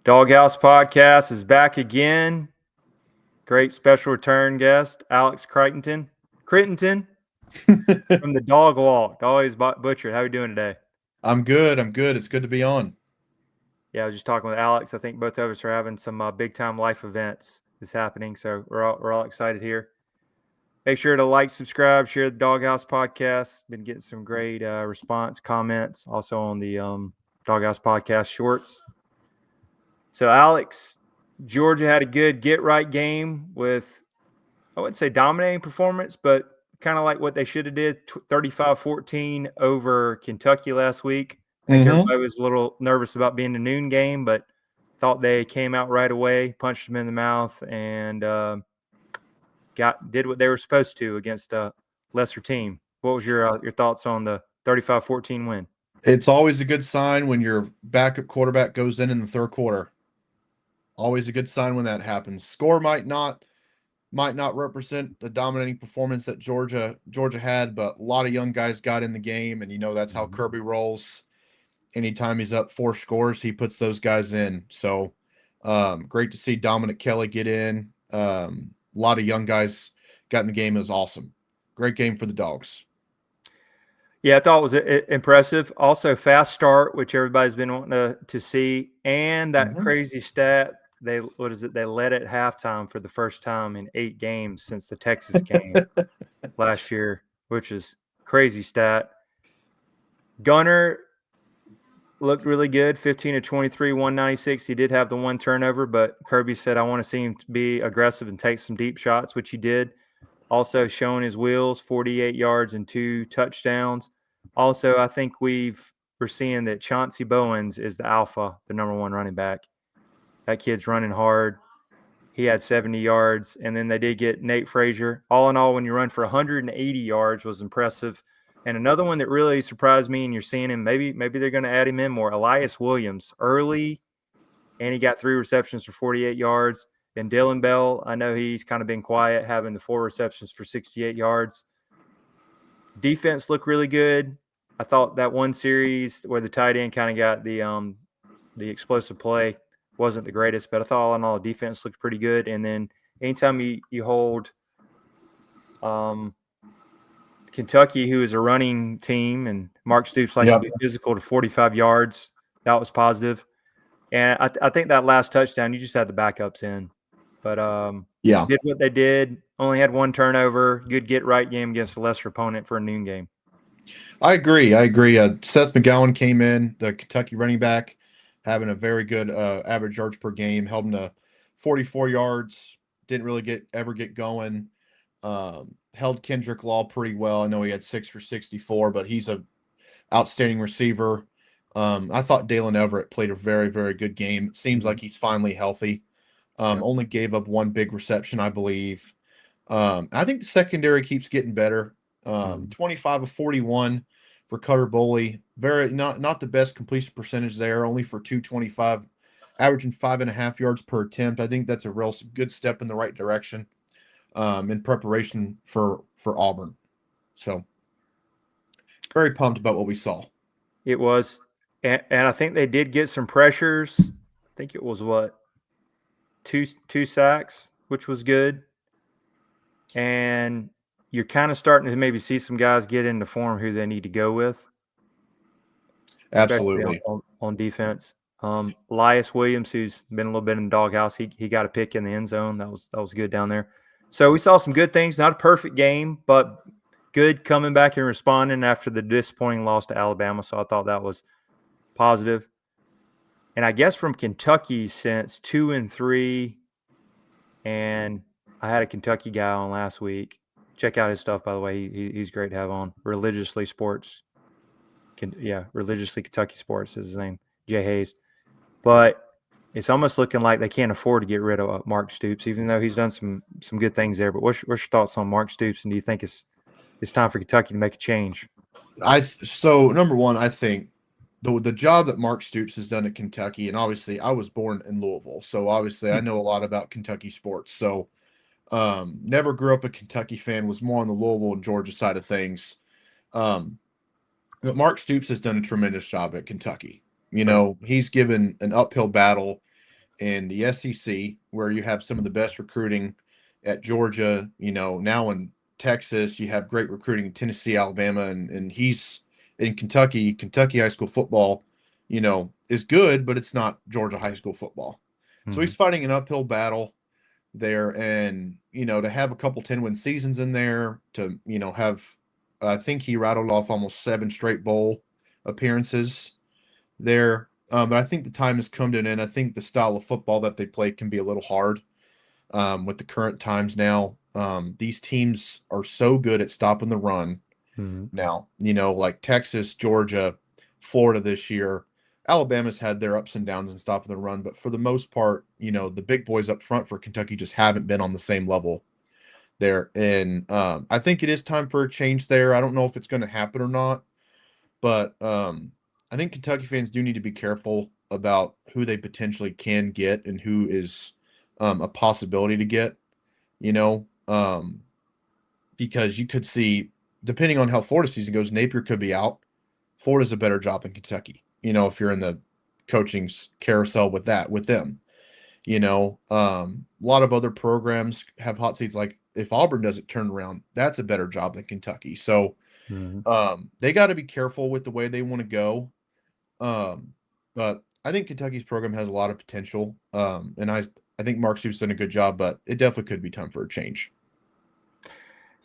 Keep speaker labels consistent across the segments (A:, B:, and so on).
A: Doghouse Podcast is back again. Great special return guest, Alex Crittenden from the Dawg Walked. Always butchered. How are you doing today?
B: I'm good. It's good to be on.
A: Yeah, I was just talking with Alex. I think both of us are having some big time life events that's happening, so we're all excited here. Make sure to like, subscribe, share the Doghouse Podcast. Been getting some great response, comments, also on the Doghouse Podcast shorts. So, Alex, Georgia had a good get right game with, I wouldn't say dominating performance, but kind of like what they should have did, 35-14 over Kentucky last week. I think
B: Mm-hmm.
A: everybody was a little nervous about being a noon game, but thought they came out right away, punched them in the mouth, and did what they were supposed to against a lesser team. What was your thoughts on the 35-14 win?
B: It's always a good sign when your backup quarterback goes in the third quarter. Always a good sign when that happens. Score might not represent the dominating performance that Georgia had, but a lot of young guys got in the game, and that's how Kirby rolls. Anytime he's up 4 scores, he puts those guys in. So great to see Dominic Kelly get in. A lot of young guys got in the game. It was awesome. Great game for the Dogs.
A: Yeah, I thought it was impressive. Also, fast start, which everybody's been wanting to see, and that crazy stat. They led at halftime for the first time in 8 games since the Texas game last year, which is crazy stat. Gunner looked really good, 15 to 23, 196. He did have the one turnover, but Kirby said, "I want to see him to be aggressive and take some deep shots," which he did. Also showing his wheels, 48 yards and 2 touchdowns. Also, I think we're seeing that Chauncey Bowens is the alpha, the number 1 running back. That kid's running hard. He had 70 yards, and then they did get Nate Frazier. All in all, when you run for 180 yards was impressive. And another one that really surprised me, and you're seeing him, maybe they're going to add him in more, Elias Williams, early, and he got 3 receptions for 48 yards. And Dylan Bell, I know he's kind of been quiet, having the 4 receptions for 68 yards. Defense looked really good. I thought that one series where the tight end kind of got the explosive play wasn't the greatest, but I thought all in all, defense looked pretty good. And then anytime you hold Kentucky, who is a running team, and Mark Stoops likes to be physical, to 45 yards, that was positive. And I think that last touchdown, you just had the backups in. But did what they did. Only had 1 turnover. Good get right game against a lesser opponent for a noon game.
B: I agree. Seth McGowan came in, the Kentucky running back, having a very good average yards per game. Held him to 44 yards. Didn't really ever get going. Held Kendrick Law pretty well. I know he had 6 for 64, but he's a outstanding receiver. I thought Dalen Everett played a very, very good game. It seems like he's finally healthy. Only gave up 1 big reception, I believe. I think the secondary keeps getting better. 25 of 41 for Cutter Boley. Very not the best completion percentage there, only for 225, averaging 5.5 yards per attempt. I think that's a real good step in the right direction in preparation for Auburn. So very pumped about what we saw.
A: It was, and I think they did get some pressures. I think it was two sacks, which was good. And you're kind of starting to maybe see some guys get into form who they need to go with.
B: Absolutely.
A: Especially on defense. Elias Williams, who's been a little bit in the doghouse, he got a pick in the end zone. That was good down there. So we saw some good things. Not a perfect game, but good coming back and responding after the disappointing loss to Alabama. So I thought that was positive. And I guess from Kentucky, since 2-3, and I had a Kentucky guy on last week. Check out his stuff, by the way. He's great to have on. Religiously Sports. Religiously Kentucky Sports is his name, Jay Hayes. But it's almost looking like they can't afford to get rid of Mark Stoops, even though he's done some good things there. But what's your thoughts on Mark Stoops, and do you think it's time for Kentucky to make a change?
B: So number one, I think the job that Mark Stoops has done at Kentucky, and obviously I was born in Louisville, so obviously I know a lot about Kentucky sports. So never grew up a Kentucky fan, was more on the Louisville and Georgia side of things. But Mark Stoops has done a tremendous job at Kentucky. He's given an uphill battle in the SEC, where you have some of the best recruiting at Georgia, now in Texas, you have great recruiting in Tennessee, Alabama, and he's in Kentucky. Kentucky high school football, is good, but it's not Georgia high school football. So he's fighting an uphill battle there. And, to have a couple 10-win seasons in there, to, have, I think he rattled off almost 7 straight bowl appearances there. But I think the time has come to an end. I think the style of football that they play can be a little hard with the current times now. These teams are so good at stopping the run now, like Texas, Georgia, Florida this year. Alabama's had their ups and downs in stopping the run, but for the most part, the big boys up front for Kentucky just haven't been on the same level there. And I think it is time for a change there. I don't know if it's going to happen or not, but I think Kentucky fans do need to be careful about who they potentially can get and who is a possibility to get, because you could see, depending on how Florida season goes, Napier could be out. Florida's a better job than Kentucky, if you're in the coaching carousel with them. A lot of other programs have hot seats. Like if Auburn doesn't turn around, that's a better job than Kentucky. So they got to be careful with the way they want to go. But I think Kentucky's program has a lot of potential. And I think Mark Stoops done a good job, but it definitely could be time for a change.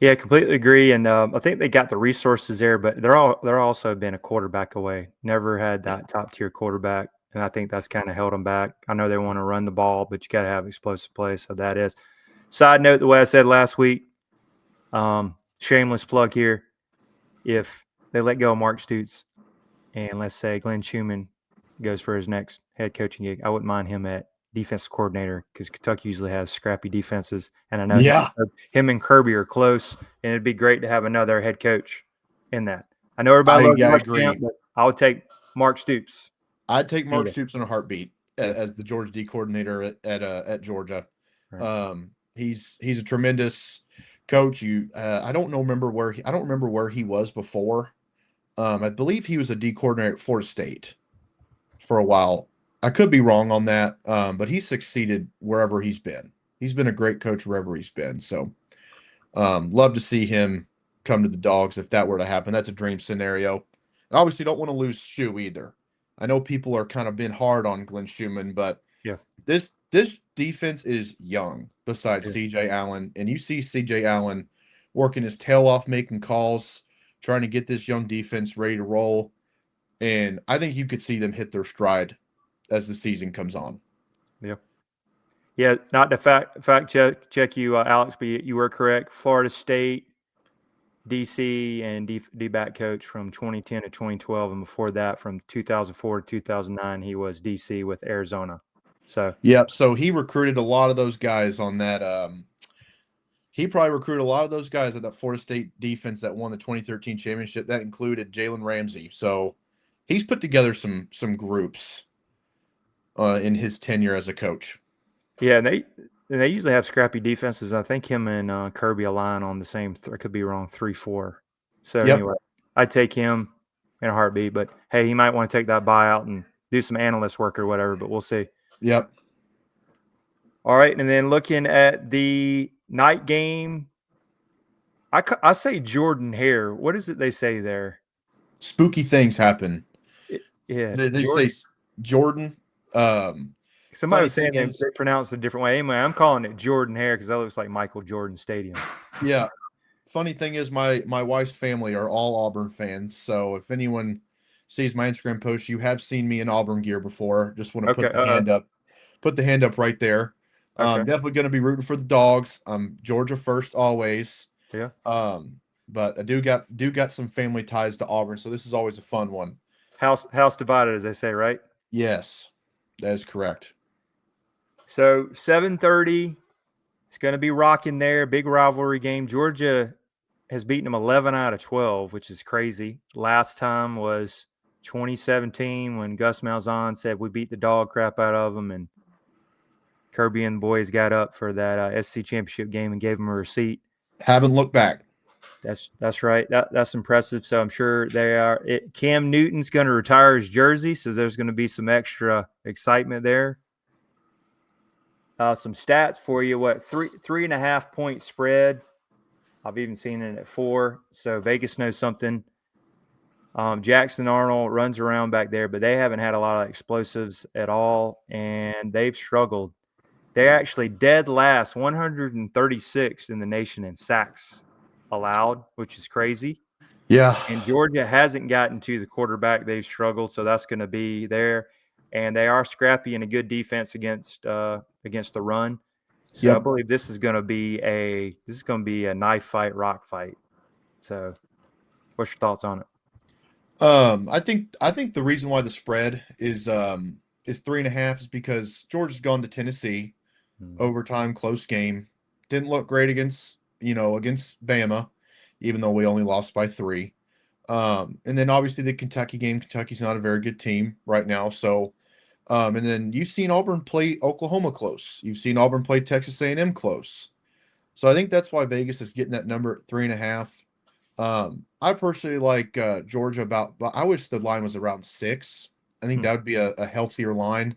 A: Yeah, completely agree. And I think they got the resources there, but they're also been a quarterback away. Never had that top tier quarterback, and I think that's kind of held them back. I know they want to run the ball, but you got to have explosive play. So that is. Side note: the way I said last week, shameless plug here. If they let go of Mark Stoops, and let's say Glenn Schumann goes for his next head coaching gig, I wouldn't mind him at defensive coordinator because Kentucky usually has scrappy defenses. And I know him and Kirby are close, and it'd be great to have another head coach in that. I know everybody loves Mark Stoops, but I would take Mark Stoops.
B: I'd take Mark Stoops in a heartbeat as the Georgia D coordinator at Georgia. Right. He's a tremendous coach. I don't remember where he was before. I believe he was a D coordinator at Florida State for a while. I could be wrong on that, but he's succeeded wherever he's been. He's been a great coach wherever he's been. So love to see him come to the Dogs if that were to happen. That's a dream scenario. And obviously don't want to lose Shu either. I know people are kind of been hard on Glenn Schumann, but this defense is young besides CJ Allen. And you see CJ Allen working his tail off, making calls, trying to get this young defense ready to roll. And I think you could see them hit their stride as the season comes on.
A: Yeah. Yeah, not to fact check you, Alex, but you were correct. Florida State, DC, and D-back coach from 2010 to 2012. And before that, from 2004 to 2009, he was DC with Arizona. So
B: so he recruited a lot of those guys on that. He probably recruited a lot of those guys at that Florida State defense that won the 2013 championship. That included Jalen Ramsey. So he's put together some groups in his tenure as a coach.
A: Yeah, and they usually have scrappy defenses. I think him and Kirby align on the same. I could be wrong, 3-4. So anyway, I'd take him in a heartbeat. But hey, he might want to take that buyout and do some analyst work or whatever. But we'll see.
B: Yep.
A: All right, and then looking at the night game, I say Jordan Hare. What is it they say there?
B: Spooky things happen. They
A: Jordan.
B: say Jordan.
A: Somebody was saying they pronounce it a different way. Anyway, I'm calling it Jordan Hare because that looks like Michael Jordan Stadium.
B: Yeah. Funny thing is, my wife's family are all Auburn fans. So if anyone sees my Instagram post, you have seen me in Auburn gear before. Just want to put the hand up. Put the hand up right there. Okay. Definitely going to be rooting for the Dogs. Georgia first always.
A: Yeah.
B: But I do got some family ties to Auburn, so this is always a fun one.
A: House divided, as they say, right?
B: Yes, that is correct.
A: So 7:30, it's going to be rocking there. Big rivalry game. Georgia has beaten them 11 out of 12, which is crazy. Last time was 2017 when Gus Malzahn said we beat the dog crap out of them, and Kirby and the boys got up for that SC championship game and gave them a receipt.
B: Haven't looked back.
A: That's right. That's impressive. So I'm sure they are. Cam Newton's going to retire his jersey, so there's going to be some extra excitement there. some stats for you. What 3.5 point spread? I've even seen it at 4. So Vegas knows something. Jackson Arnold runs around back there, but they haven't had a lot of explosives at all, and they've struggled. They're actually dead last, 136th in the nation in sacks allowed, which is crazy.
B: Yeah.
A: And Georgia hasn't gotten to the quarterback. They've struggled, so that's going to be there. And they are scrappy and a good defense against the run. So I
B: Yep.
A: believe this is going to be a knife fight, rock fight. So, what's your thoughts on it?
B: I think the reason why the spread is 3.5 is because Georgia's gone to Tennessee, overtime, close game. Didn't look great against Bama, even though we only lost by 3. And then obviously the Kentucky game. Kentucky's not a very good team right now. So, and then you've seen Auburn play Oklahoma close. You've seen Auburn play Texas A&M close. So I think that's why Vegas is getting that number at 3.5. I personally like Georgia but I wish the line was around 6. I think that would be a healthier line.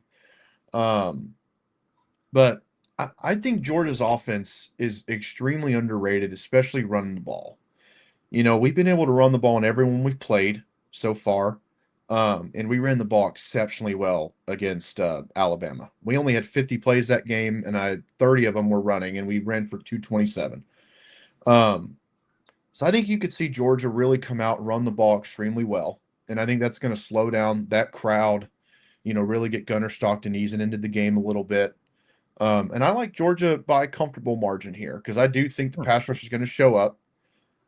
B: But I think Georgia's offense is extremely underrated, especially running the ball. We've been able to run the ball in everyone we've played so far. And we ran the ball exceptionally well against Alabama. We only had 50 plays that game, and 30 of them were running, and we ran for 227. So I think you could see Georgia really come out and run the ball extremely well. And I think that's going to slow down that crowd, really get Gunner Stockton easing into the game a little bit. And I like Georgia by a comfortable margin here because I do think the pass rush is going to show up.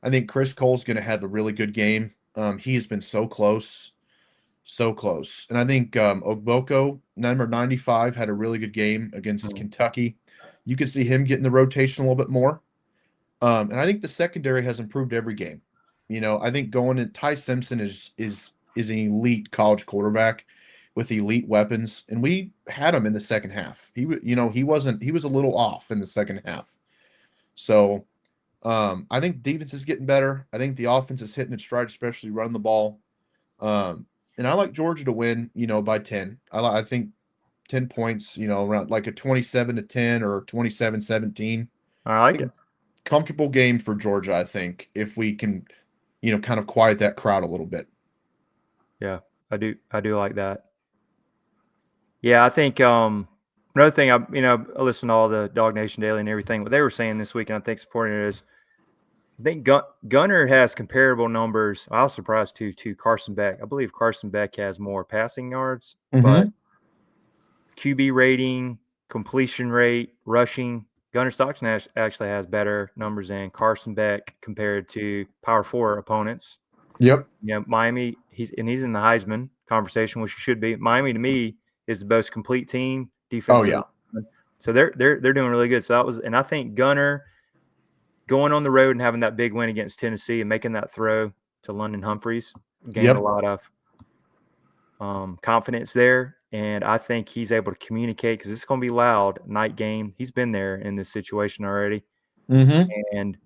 B: I think Chris Cole's going to have a really good game. He has been so close, so close. And I think Ogboko, number 95, had a really good game against Kentucky. You could see him getting the rotation a little bit more. And I think the secondary has improved every game. I think going in Ty Simpson is an elite college quarterback with elite weapons, and we had him in the second half. He was a little off in the second half. So I think the defense is getting better. I think the offense is hitting its stride, especially running the ball. And I like Georgia to win, by 10. I think 10 points, around like a 27-10 or 27-17.
A: I like it.
B: Comfortable game for Georgia, I think, if we can, kind of quiet that crowd a little bit.
A: Yeah, I do like that. Yeah, I think another thing I listen to all the Dog Nation Daily and everything. What they were saying this week, and I think supporting it is, I think Gunner has comparable numbers. I was surprised to Carson Beck. I believe Carson Beck has more passing yards, but QB rating, completion rate, rushing, Gunner Stockton actually has better numbers than Carson Beck compared to Power 4 opponents.
B: Yep.
A: Miami, he's in the Heisman conversation, which he should be. Miami, to me, is the most complete team defensively.
B: Oh yeah.
A: So they're doing really good. So and I think Gunner going on the road and having that big win against Tennessee and making that throw to London Humphreys gained a lot of confidence there. And I think he's able to communicate because it's going to be loud night game. He's been there in this situation already. And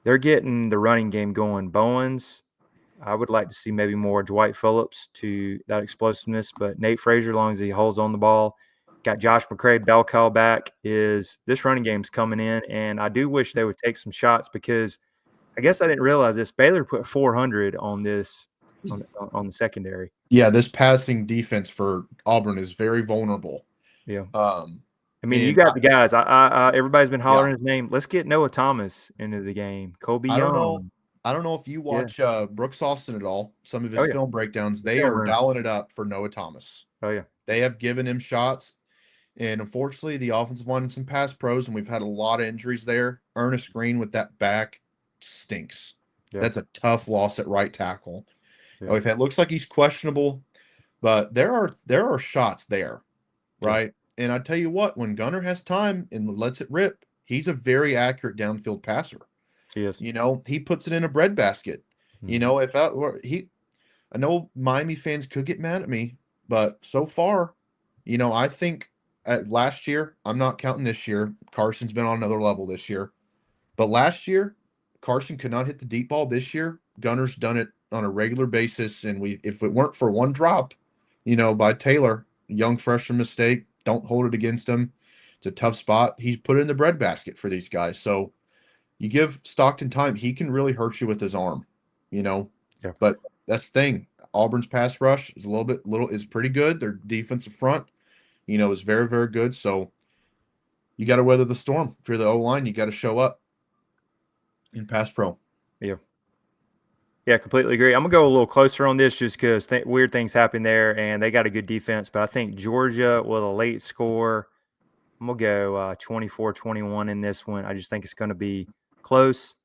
A: they're getting the running game going. Bowens, I would like to see maybe more Dwight Phillips to that explosiveness, but Nate Frazier, as long as he holds on the ball, got Josh McCray, bell cow back, this running game's coming in, and I do wish they would take some shots because I guess I didn't realize this. Baylor put 400 on this on the secondary.
B: Yeah, this passing defense for Auburn is very vulnerable.
A: Yeah. I mean, you got the guys. Everybody's been hollering his name. Let's get Noah Thomas into the game. Kobe Young.
B: I don't know if you watch Brooks Austin at all. Some of his film breakdowns, they are dialing it up for Noah Thomas.
A: Oh yeah,
B: they have given him shots, and unfortunately, the offensive line and some pass pros, and we've had a lot of injuries there. Ernest Green with that back stinks. Yeah. That's a tough loss at right tackle. Yeah. It looks like he's questionable, but there are shots there, right? Yeah. And I tell you what, when Gunner has time and lets it rip, he's a very accurate downfield passer.
A: He is.
B: He puts it in a breadbasket. I know Miami fans could get mad at me, but so far, I think last year, I'm not counting this year. Carson's been on another level this year. But last year, Carson could not hit the deep ball. This year, Gunner's done it on a regular basis. And if it weren't for one drop, by Taylor, young freshman mistake, don't hold it against him. It's a tough spot. He's put it in the breadbasket for these guys. So you give Stockton time, he can really hurt you with his arm, you know.
A: Yeah.
B: But that's the thing. Auburn's pass rush is is pretty good. Their defensive front, is very, very good. So you got to weather the storm. If you're the O line, you got to show up in pass pro.
A: Yeah. Yeah, completely agree. I'm going to go a little closer on this just because weird things happen there, and they got a good defense. But I think Georgia with a late score, I'm going to go 24-21 in this one. I just think it's going to be close.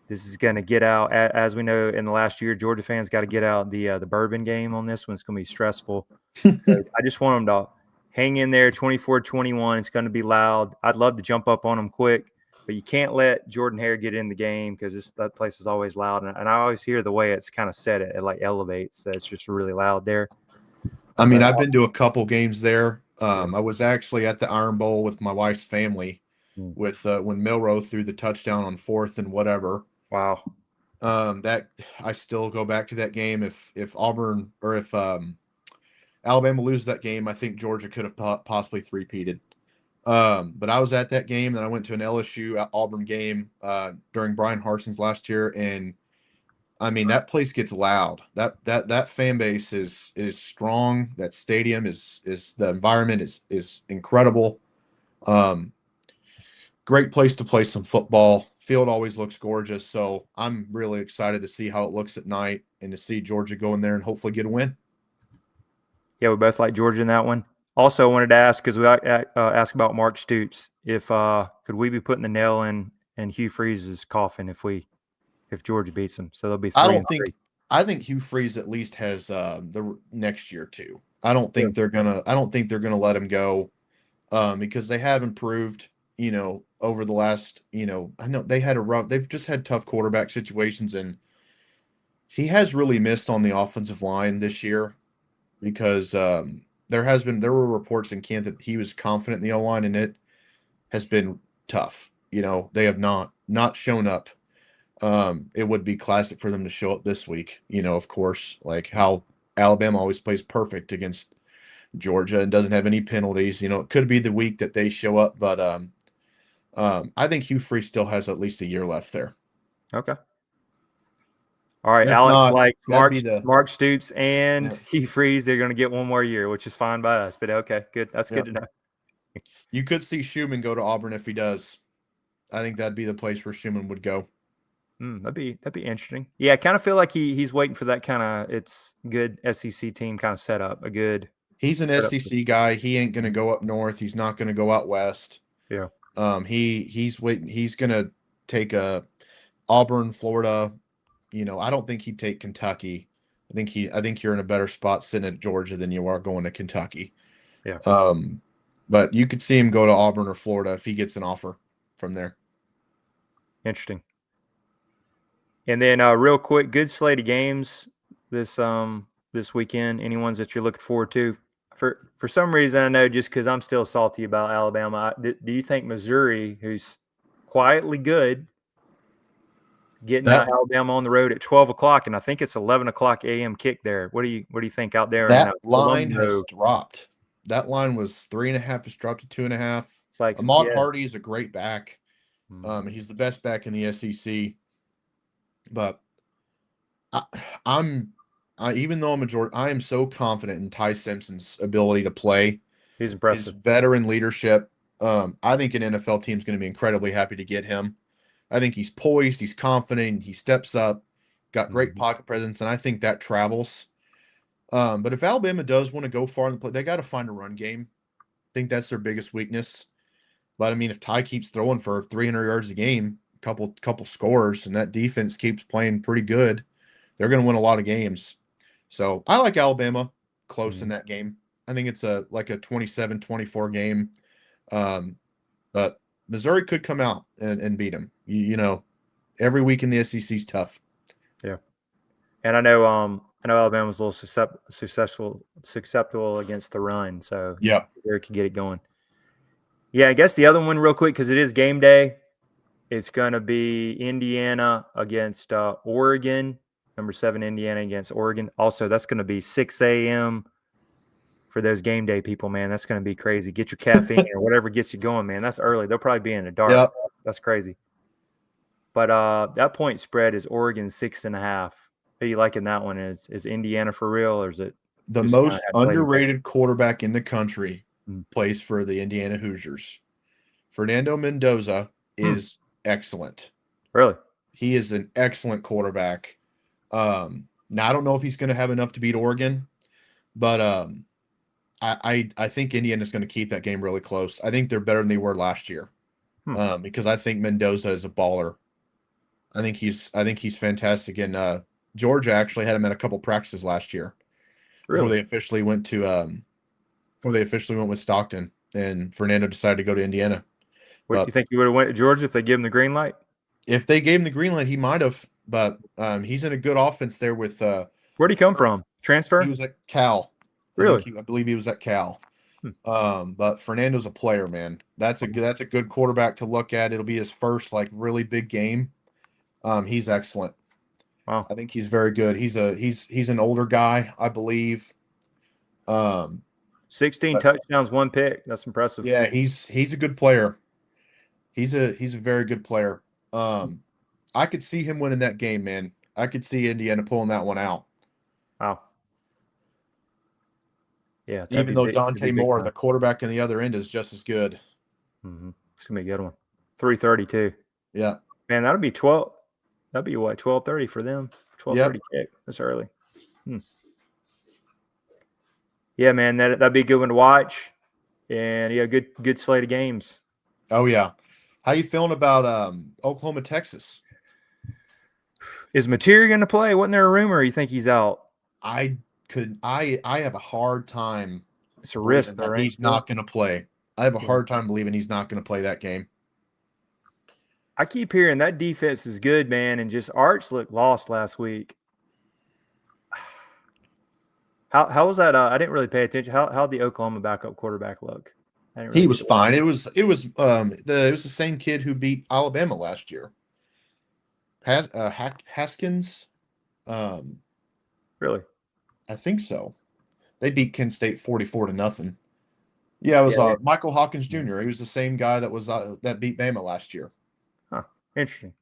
A: This is going to get out, as we know in the last year, Georgia fans got to get out the bourbon game on this one. It's going to be stressful. So I just want them to hang in there 24-21. It's going to be loud. I'd love to jump up on them quick. But you can't let Jordan Hare get in the game because that place is always loud. And I always hear the way it's kind of set, it like elevates, that it's just really loud there.
B: I mean,
A: But,
B: I've been to a couple games there.
A: Yeah.
B: I was actually at the Iron Bowl with my wife's family with when Milroe threw the touchdown on 4th and whatever.
A: Wow.
B: That I still go back to that game. If Auburn or if Alabama loses that game, I think Georgia could have possibly three-peated. But I was at that game, and I went to an LSU Auburn game during Brian Harson's last year, and I mean that place gets loud. That fan base is strong. That stadium is the environment is incredible. Great place to play some football. Field always looks gorgeous, so I'm really excited to see how it looks at night and to see Georgia go in there and hopefully get a win.
A: Yeah, we both like Georgia in that one. Also, I wanted to ask, because we asked about Mark Stoops, if could we be putting the nail in Hugh Freeze's coffin if Georgia beats them? So they'll be 3-3.
B: I think Hugh Freeze at least has the next year too. I don't think they're gonna let him go because they have improved. Over the last, I know they've just had tough quarterback situations, and he has really missed on the offensive line this year because there were reports in camp that he was confident in the O line, and it has been tough. They have not shown up. It would be classic for them to show up this week. Of course, like how Alabama always plays perfect against Georgia and doesn't have any penalties. It could be the week that they show up, but I think Hugh Freeze still has at least a year left there.
A: Okay. All right,
B: If
A: Alex
B: not,
A: likes
B: that'd
A: Mark Stoops and Hugh Freeze. They're going to get one more year, which is fine by us. But okay, good. That's good to know.
B: You could see Schumann go to Auburn if he does. I think that'd be the place where Schumann would go.
A: That'd be interesting. Yeah, I kind of feel like he's waiting for that kind of it's good SEC team kind of setup.
B: He's an SEC guy. He ain't going to go up north. He's not going to go out west.
A: Yeah.
B: He's waiting. He's going to take a Auburn, Florida. I don't think he'd take Kentucky. I think you're in a better spot sitting at Georgia than you are going to Kentucky.
A: Yeah.
B: But you could see him go to Auburn or Florida if he gets an offer from there.
A: Interesting. And then real quick, good slate of games this weekend. Any ones that you're looking forward to? For some reason, I know just because I'm still salty about Alabama. Do you think Missouri, who's quietly good, getting Alabama on the road at 12 o'clock, and I think it's 11 o'clock a.m. kick there. What do you think out there?
B: That line has dropped. That line was 3.5. It's dropped to 2.5.
A: It's like
B: Ahmad Hardy is a great back. He's the best back in the SEC. But even though I'm a Georgia, I am so confident in Ty Simpson's ability to play.
A: He's impressive.
B: His veteran leadership. I think an NFL team is going to be incredibly happy to get him. I think he's poised, he's confident, he steps up, got great pocket presence, and I think that travels. But if Alabama does want to go far in the play, they got to find a run game. I think that's their biggest weakness. But I mean, if Ty keeps throwing for 300 yards a game, couple scores, and that defense keeps playing pretty good, they're going to win a lot of games. So I like Alabama close in that game. I think it's like a 27-24 game. But Missouri could come out and beat them. Every week in the SEC is tough.
A: Yeah, and I know Alabama was a little susceptible against the run, so
B: yeah,
A: Missouri could get it going. Yeah, I guess the other one real quick because it is game day. It's going to be Indiana against Oregon. Number 7 Indiana against Oregon. Also, that's going to be 6 a.m. for those game day people, man. That's going to be crazy. Get your caffeine or whatever gets you going, man. That's early. They'll probably be in the dark.
B: Yep.
A: That's crazy. But that point spread is Oregon 6.5. Who you liking that one? Is Indiana for real, or is it
B: the
A: just
B: most
A: kinda play
B: underrated quarterback in the country
A: Mm.
B: plays for the Indiana Hoosiers? Fernando Mendoza is excellent.
A: Really?
B: He is an excellent quarterback. Now I don't know if he's going to have enough to beat Oregon, but I think Indiana's going to keep that game really close. I think they're better than they were last year, because I think Mendoza is a baller. I think he's fantastic. And Georgia actually had him at a couple practices last year before
A: Really?
B: they officially went with Stockton, and Fernando decided to go to Indiana.
A: What you think he would have went to Georgia if they give him the green light?
B: If they gave him the green light, he might have. But he's in a good offense there with.
A: Where'd he come from? Transfer?
B: He was at Cal.
A: Really?
B: I believe he was at Cal. But Fernando's a player, man. That's a good quarterback to look at. It'll be his first really big game. He's excellent.
A: Wow.
B: I think he's very good. He's an older guy, I believe.
A: 16 touchdowns, 1 pick. That's impressive.
B: Yeah, he's a good player. He's a very good player. I could see him winning that game, man. I could see Indiana pulling that one out.
A: Wow. Yeah.
B: Even though Dante Moore, the quarterback on the other end, is just as good.
A: It's gonna be a good one. 3:30 too.
B: Yeah.
A: Man, that'll be 12. That'd be what, 12:30 for them. 12:30 kick. That's early. Yeah, man, that'd be a good one to watch. And yeah, good slate of games.
B: Oh yeah. How you feeling about Oklahoma, Texas?
A: Is Materia going to play? Wasn't there a rumor you think he's out?
B: I have a hard time.
A: It's a risk
B: that he's not going to play. I have a hard time believing he's not going to play that game.
A: I keep hearing that defense is good, man, and just Arch looked lost last week. How was that? I didn't really pay attention. How'd the Oklahoma backup quarterback look?
B: He was fine. It was the same kid who beat Alabama last year. Haskins.
A: Really?
B: I think so. They beat Kent State 44-0. Yeah, it was Michael Hawkins Jr. He was the same guy that was that beat Bama last year.
A: Huh. Interesting.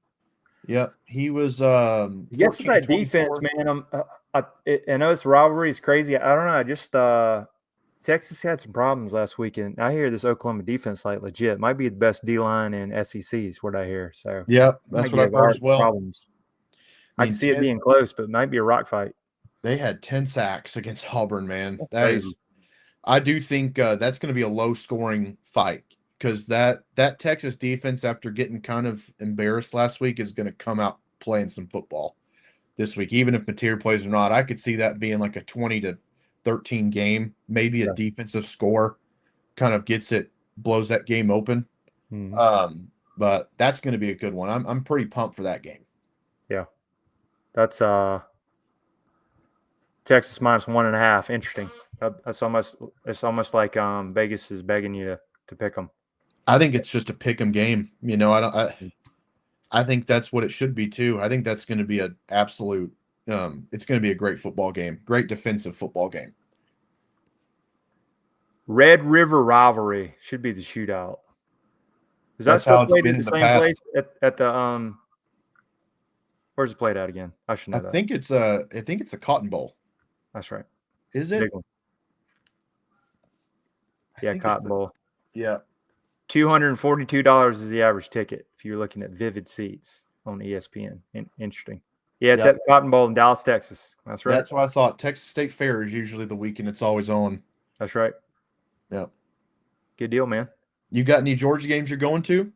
B: Yeah, he was.
A: Yes, that defense, man. I know it's rivalry is crazy. I don't know. Just Texas had some problems last weekend. I hear this Oklahoma defense legit might be the best D line in SEC. Is what I hear. So
B: yeah, that's what I've heard as well.
A: Problems. I can see it being close, but it might be a rock fight.
B: They had 10 sacks against Auburn, man. I do think that's going to be a low-scoring fight, because that Texas defense, after getting kind of embarrassed last week, is going to come out playing some football this week. Even if Mateer plays or not, I could see that being like a 20-13 game. Maybe a defensive score kind of blows that game open. But that's going to be a good one. I'm pretty pumped for that game.
A: Yeah, that's Texas minus 1.5. Interesting. It's almost like Vegas is begging you to pick them.
B: I think it's just a pick 'em game. I think that's what it should be too. I think that's going to be an absolute. It's going to be a great football game, great defensive football game.
A: Red River Rivalry should be the shootout. Is that still played in the same place at the Where's it played at again? I should know that.
B: I think it's a Cotton Bowl.
A: That's right.
B: Is it?
A: Yeah, Cotton Bowl.
B: Yeah.
A: $242 is the average ticket if you're looking at Vivid Seats on ESPN. Interesting. Yeah, it's at the Cotton Bowl in Dallas, Texas. That's right.
B: That's what I thought. Texas State Fair is usually the weekend it's always on.
A: That's right.
B: Yeah.
A: Good deal, man.
B: You got any Georgia games you're going to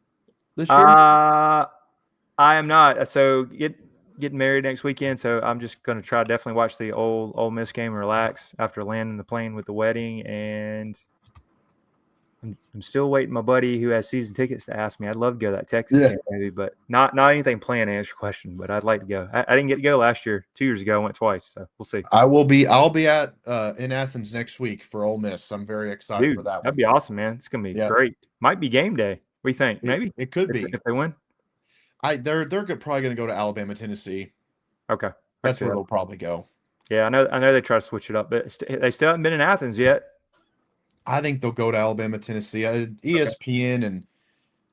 B: this year?
A: I am not. So getting married next weekend, so I'm just going to try to definitely watch the Ole Miss game and relax after landing the plane with the wedding. And I'm still waiting my buddy who has season tickets to ask me. I'd love to go to that Texas game maybe, but not anything planned to answer your question, but I'd like to go. I didn't get to go last year. 2 years ago, I went twice, so we'll see.
B: I'll be at in Athens next week for Ole Miss. I'm very excited for that one.
A: That'd be awesome, man. It's gonna be great. Might be game day. What do you think? Maybe
B: it could be
A: if they win.
B: They're probably going to go to Alabama, Tennessee.
A: Okay,
B: that's where they'll probably go.
A: Yeah, I know they try to switch it up, but they still haven't been in Athens yet.
B: I think they'll go to Alabama, Tennessee. ESPN and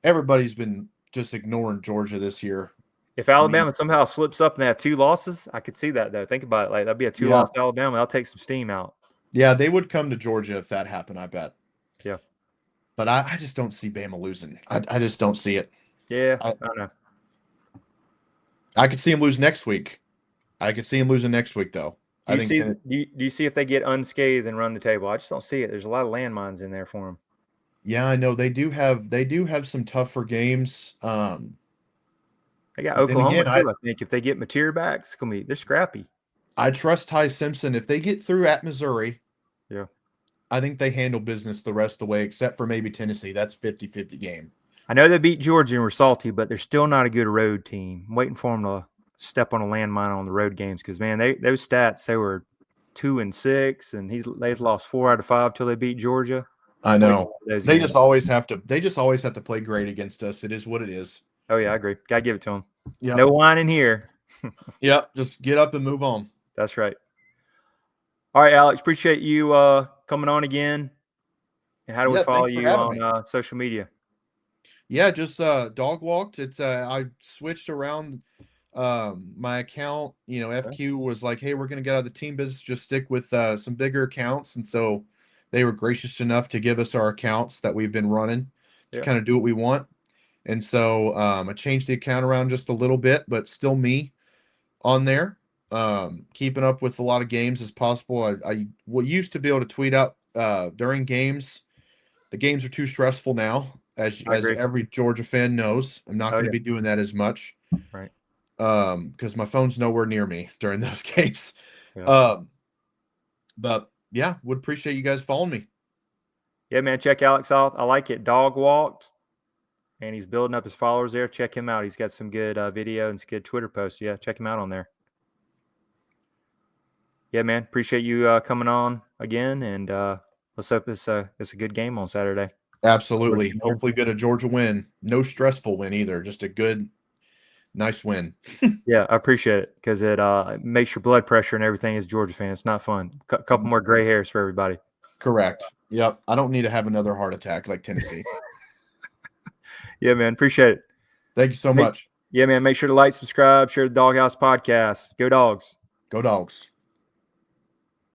B: everybody's been just ignoring Georgia this year.
A: If Alabama somehow slips up and they have 2 losses, I could see that though. Think about it. Like that'd be a 2-loss Alabama. That'll take some steam out.
B: Yeah, they would come to Georgia if that happened, I bet.
A: Yeah.
B: But I just don't see Bama losing. I just don't see it.
A: Yeah, I don't know.
B: I could see them lose next week. I could see them losing next week, though.
A: Do you see if they get unscathed and run the table? I just don't see it. There's a lot of landmines in there for them.
B: Yeah, I know they do have some tougher games.
A: They got Oklahoma too. I think if they get Mateer back, they're scrappy.
B: I trust Ty Simpson. If they get through at Missouri,
A: yeah,
B: I think they handle business the rest of the way, except for maybe Tennessee. That's 50-50 game.
A: I know they beat Georgia and were salty, but they're still not a good road team. I'm waiting for them to step on a landmine on the road games because, man, those stats, they were 2-6, and they've lost 4 out of 5 till they beat Georgia.
B: I know. They just always have to play great against us. It is what it is.
A: Oh, yeah, I agree. Got to give it to them. Yep. No whining here.
B: Yep, just get up and move on.
A: That's right. All right, Alex, appreciate you coming on again. And how do we follow you on social media?
B: Yeah, just Dawg Walked. It's I switched around my account. You know, FQ was like, hey, we're going to get out of the team business. Just stick with some bigger accounts. And so they were gracious enough to give us our accounts that we've been running to kind of do what we want. And so I changed the account around just a little bit, but still me on there. Keeping up with a lot of games as possible. I used to be able to tweet out during games. The games are too stressful now, as every Georgia fan knows. I'm not going to be doing that as much.
A: Right.
B: Because my phone's nowhere near me during those games. Yeah. But yeah, would appreciate you guys following me.
A: Yeah, man, check Alex out. I like it. Dawg Walked. And he's building up his followers there. Check him out. He's got some good video and some good Twitter posts. Yeah, check him out on there. Yeah, man. Appreciate you coming on again. And let's hope it's a good game on Saturday.
B: Absolutely. Hopefully get a Georgia win. No stressful win either. Just a good, nice win.
A: Yeah, I appreciate it because it makes your blood pressure and everything as a Georgia fan. It's not fun. A couple more gray hairs for everybody.
B: Correct. Yep. I don't need to have another heart attack like Tennessee.
A: Yeah, man. Appreciate it.
B: Thank you so much.
A: Yeah, man. Make sure to like, subscribe, share the Doghouse podcast. Go Dogs.
B: Go Dogs.